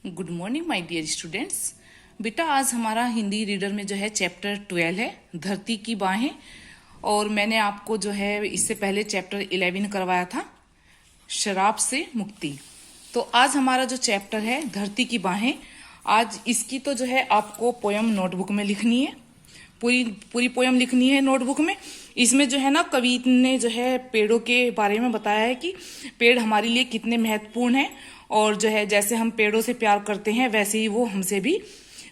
Good morning my dear students. बेटा आज हमारा हिंदी रीडर में जो है चैप्टर 12 है धरती की बाहें। और मैंने आपको जो है इससे पहले चैप्टर 11 करवाया था शराब से मुक्ति। तो आज हमारा जो चैप्टर है धरती की बाहें, आज इसकी तो जो है आपको पोयम नोटबुक में लिखनी है, पूरी पोयम लिखनी है नोटबुक में। इसमें जो है ना कवि ने जो है पेड़ों के बारे में बताया है कि पेड़ हमारे लिए कितने महत्वपूर्ण हैं, और जो है जैसे हम पेड़ों से प्यार करते हैं वैसे ही वो हमसे भी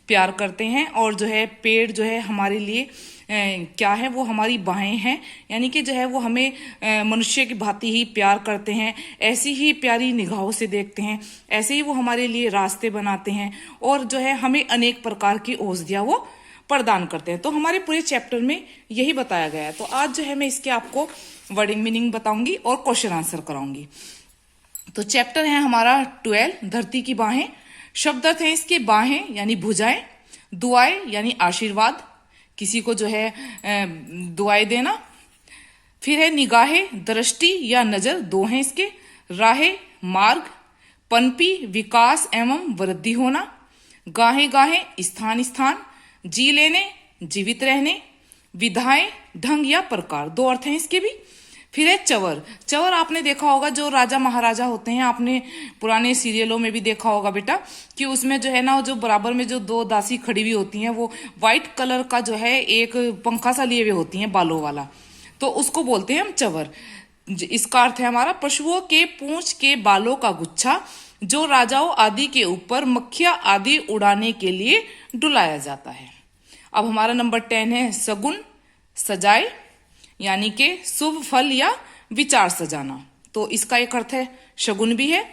प्यार करते हैं। और जो है पेड़ जो है हमारे लिए क्या है, वो हमारी बाहें हैं, यानी कि जो है वो हमें मनुष्य की भांति ही प्यार करते हैं, ऐसी ही प्यारी निगाहों से देखते हैं, ऐसे ही वो हमारे लिए रास्ते बनाते हैं और जो है हमें अनेक प्रकार की औषधियाँ वो प्रदान करते हैं। तो हमारे पूरे चैप्टर में यही बताया गया है। तो आज जो है मैं इसके आपको वर्डिंग मीनिंग बताऊंगी और क्वेश्चन आंसर कराऊंगी। तो चैप्टर है हमारा 12 धरती की बाहें। शब्द अर्थ है इसके बाहें यानी भुजाएं, दुआएं यानी आशीर्वाद, किसी को जो है दुआएं देना। फिर है निगाहें, दृष्टि या नजर, दो हैं इसके। राहें, मार्ग, पनपी, विकास एवं वृद्धि होना। गाहें गाहें, स्थान स्थान, जी लेने, जीवित रहने। विधाएं, ढंग या प्रकार, दो अर्थ हैं इसके भी। फिर है चवर। चवर आपने देखा होगा, जो राजा महाराजा होते हैं, आपने पुराने सीरियलों में भी देखा होगा बेटा कि उसमें जो है ना जो बराबर में जो दो दासी खड़ी हुई होती हैं, वो व्हाइट कलर का जो है एक पंखा सा लिए हुए होती हैं बालों वाला, तो उसको बोलते हैं हम चवर। इसका अर्थ है हमारा पशुओं के पूंछ के बालों का गुच्छा, जो राजाओं आदि के ऊपर मक्खियां आदि उड़ाने के लिए डुलाया जाता है। अब हमारा नंबर 10 है सगुन, सजाए, यानी कि शुभ फल या विचार सजाना। तो इसका एक अर्थ है शगुन भी है,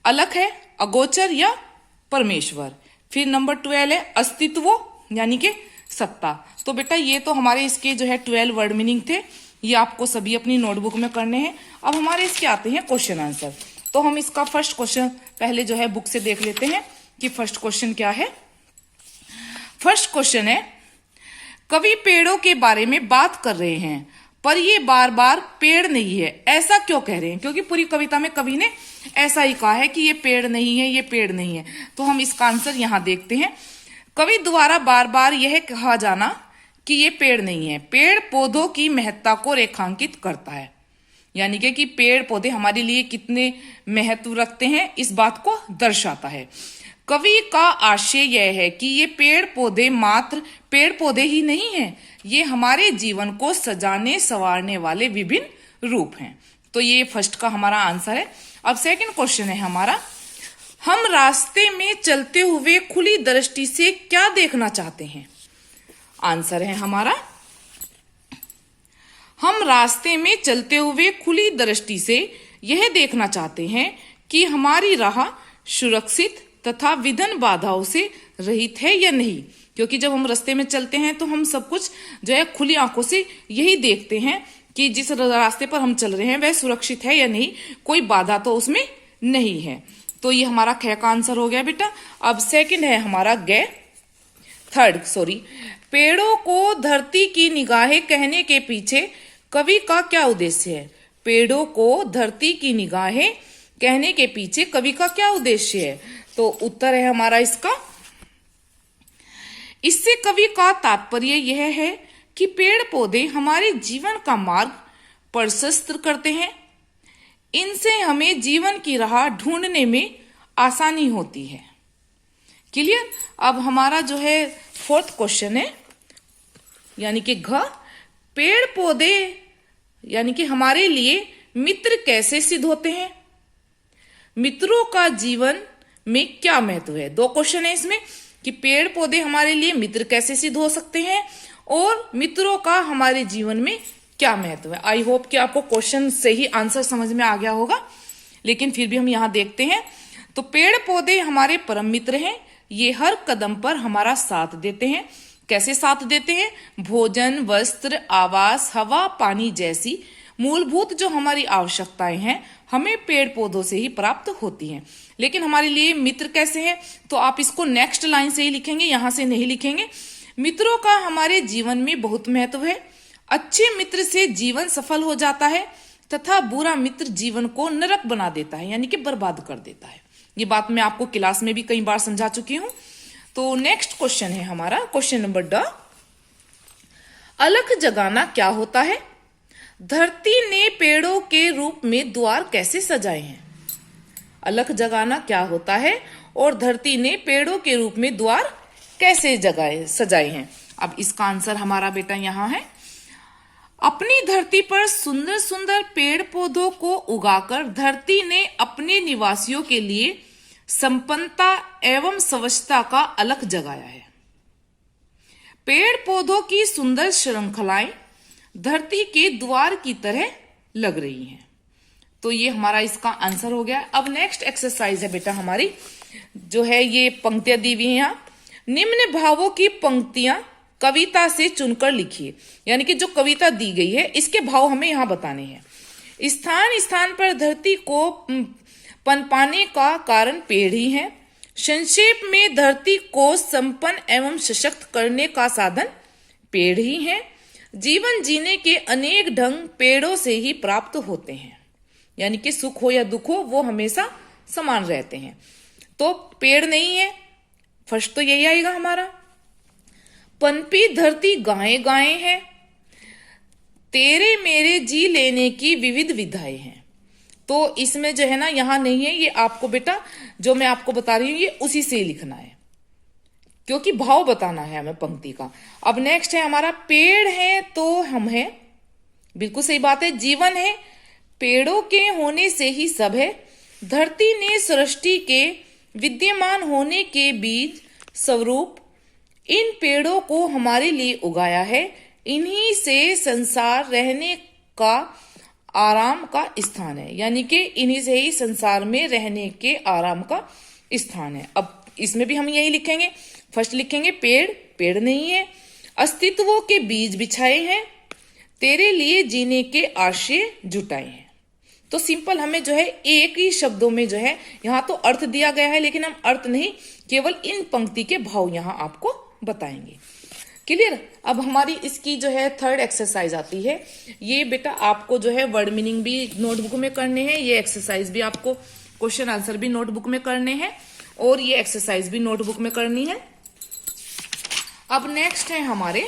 अलग है, अगोचर या परमेश्वर। फिर नंबर 12 है अस्तित्व, यानी कि सत्ता। तो बेटा ये तो हमारे इसके जो है 12 वर्ड मीनिंग थे, ये आपको सभी अपनी नोटबुक में करने हैं। अब हमारे इसके आते हैं क्वेश्चन आंसर। तो हम इसका फर्स्ट क्वेश्चन पहले जो है बुक से देख लेते हैं कि फर्स्ट क्वेश्चन क्या है। फर्स्ट क्वेश्चन है, कवि पेड़ों के बारे में बात कर रहे हैं पर ये बार बार पेड़ नहीं है, ऐसा क्यों कह रहे हैं? क्योंकि पूरी कविता में कवि ने ऐसा ही कहा है कि ये पेड़ नहीं है, ये पेड़ नहीं है। तो हम इसका आंसर यहां देखते हैं। कवि द्वारा बार बार यह कहा जाना कि ये पेड़ नहीं है, पेड़ पौधों की महत्ता को रेखांकित करता है, यानी कि पेड़ पौधे हमारे लिए कितने महत्व रखते हैं इस बात को दर्शाता है। कवि का आशय यह है कि ये पेड़ पौधे मात्र पेड़ पौधे ही नहीं हैं, ये हमारे जीवन को सजाने संवारने वाले विभिन्न रूप हैं। तो ये फर्स्ट का हमारा आंसर है। अब सेकंड क्वेश्चन है हमारा, हम रास्ते में चलते हुए खुली दृष्टि से क्या देखना चाहते हैं? आंसर है हमारा, हम रास्ते में चलते हुए खुली दृष्टि से यह देखना चाहते हैं कि हमारी राह सुरक्षित तथा विघ्न बाधाओं से रहित है या नहीं। क्योंकि जब हम रास्ते में चलते हैं तो हम सब कुछ जो है खुली आंखों से यही देखते हैं कि जिस रास्ते पर हम चल रहे हैं वह सुरक्षित है या नहीं, कोई बाधा तो उसमें नहीं है। तो ये हमारा ख का आंसर हो गया बेटा। अब सेकंड है हमारा थर्ड पेड़ों को धरती की निगाहें कहने के पीछे कवि का क्या उद्देश्य है? पेड़ों को धरती की निगाहें कहने के पीछे कवि का क्या उद्देश्य है? तो उत्तर है हमारा इसका, इससे कवि का तात्पर्य यह है कि पेड़ पौधे हमारे जीवन का मार्ग प्रशस्त करते हैं, इनसे हमें जीवन की राह ढूंढने में आसानी होती है। क्लियर। अब हमारा जो है फोर्थ क्वेश्चन है, यानी कि पेड़ पौधे यानी कि हमारे लिए मित्र कैसे सिद्ध होते हैं? मित्रों का जीवन में क्या महत्व है? दो क्वेश्चन है इसमें कि पेड़ पौधे हमारे लिए मित्र कैसे सिद्ध हो सकते हैं और मित्रों का हमारे जीवन में क्या महत्व है। आई होप कि आपको क्वेश्चन से ही आंसर समझ में आ गया होगा, लेकिन फिर भी हम यहां देखते हैं। तो पेड़ पौधे हमारे परम मित्र हैं, ये हर कदम पर हमारा साथ देते हैं। कैसे साथ देते हैं? भोजन, वस्त्र, आवास, हवा, पानी जैसी मूलभूत जो हमारी आवश्यकताएं हैं हमें पेड़ पौधों से ही प्राप्त होती हैं। लेकिन हमारे लिए मित्र कैसे हैं? तो आप इसको नेक्स्ट लाइन से ही लिखेंगे, यहां से नहीं लिखेंगे। मित्रों का हमारे जीवन में बहुत महत्व है। अच्छे मित्र से जीवन सफल हो जाता है तथा बुरा मित्र जीवन को नरक बना देता है, यानी कि बर्बाद कर देता है। ये बात मैं आपको क्लास में भी कई बार समझा चुकी हूं। तो नेक्स्ट क्वेश्चन है हमारा क्वेश्चन नंबर ड। अलख जगाना क्या होता है? धरती ने पेड़ों के रूप में द्वार कैसे सजाए हैं? अलख जगाना क्या होता है और धरती ने पेड़ों के रूप में द्वार कैसे सजाए हैं? अब इसका आंसर हमारा बेटा यहां है। अपनी धरती पर सुंदर सुंदर पेड़ पौधों को उगाकर धरती ने अपने निवासियों के लिए संपन्नता एवं स्वच्छता का अलख जगाया है। पेड़ पौधों की सुंदर श्रृंखलाएं धरती के द्वार की तरह लग रही हैं। तो ये हमारा इसका आंसर हो गया। अब नेक्स्ट एक्सरसाइज है बेटा हमारी, जो है ये पंक्तियां दी हुई हैं यहाँ। निम्न भावों की पंक्तियां कविता से चुनकर लिखिए, यानी कि जो कविता दी गई है इसके भाव हमें यहाँ बताने हैं। स्थान स्थान पर धरती को पनपाने का कारण पेड़ ही है। संक्षेप में धरती को संपन्न एवं सशक्त करने का साधन पेड़ ही है। जीवन जीने के अनेक ढंग पेड़ों से ही प्राप्त होते हैं, यानी कि सुख हो या दुख हो वो हमेशा समान रहते हैं। तो पेड़ नहीं है, फर्स्ट तो यही आएगा हमारा। पनपी धरती गाएं गाएं है, तेरे मेरे जी लेने की विविध विधाएं हैं। तो इसमें जो है ना यहां नहीं है, ये आपको बेटा जो मैं आपको बता रही हूं ये उसी से ही लिखना है, क्योंकि भाव बताना है हमें पंक्ति का। अब नेक्स्ट है हमारा पेड़ है तो हम है, बिल्कुल सही बात है। जीवन है, पेड़ों के होने से ही सब है। धरती ने सृष्टि के विद्यमान होने के बीज स्वरूप इन पेड़ों को हमारे लिए उगाया है। इन्हीं से संसार रहने का आराम का स्थान है, यानी कि इन्हीं से ही संसार में रहने के आराम का स्थान है। अब इसमें भी हम यही लिखेंगे, फर्स्ट लिखेंगे पेड़, पेड़ नहीं है। अस्तित्वों के बीज बिछाए हैं, तेरे लिए जीने के आशय जुटाए हैं। तो सिंपल हमें जो है एक ही शब्दों में जो है यहाँ तो अर्थ दिया गया है, लेकिन हम अर्थ नहीं केवल इन पंक्ति के भाव यहाँ आपको बताएंगे। क्लियर? अब हमारी इसकी जो है थर्ड एक्सरसाइज आती है। ये बेटा आपको जो है वर्ड मीनिंग भी नोटबुक में करने हैं, ये एक्सरसाइज भी आपको क्वेश्चन आंसर भी नोटबुक में करने हैं और ये एक्सरसाइज भी नोटबुक में करनी है। अब नेक्स्ट है हमारे,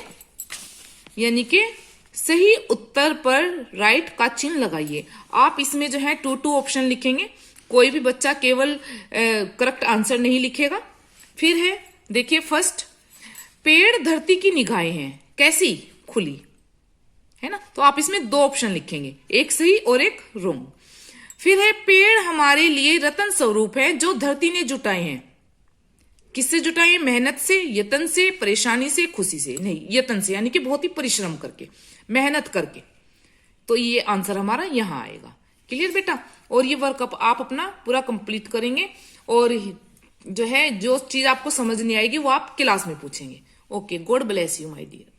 यानी कि सही उत्तर पर राइट का चिन्ह लगाइए। आप इसमें जो है 2-2 ऑप्शन लिखेंगे, कोई भी बच्चा केवल करेक्ट आंसर नहीं लिखेगा। फिर है देखिए फर्स्ट, पेड़ धरती की निगाहें हैं, कैसी? खुली, है ना। तो आप इसमें 2 ऑप्शन लिखेंगे, एक सही और एक रॉन्ग। फिर है पेड़ हमारे लिए रतन स्वरूप है जो धरती ने जुटाए हैं। किससे जुटाए? मेहनत से, यतन से, परेशानी से, खुशी से नहीं, यतन से, यानी कि बहुत ही परिश्रम करके, मेहनत करके। तो ये आंसर हमारा यहां आएगा। क्लियर बेटा? और ये वर्कअप आप अपना पूरा कंप्लीट करेंगे और जो है जो चीज आपको समझ नहीं आएगी वो आप क्लास में पूछेंगे। Okay, God bless you my dear.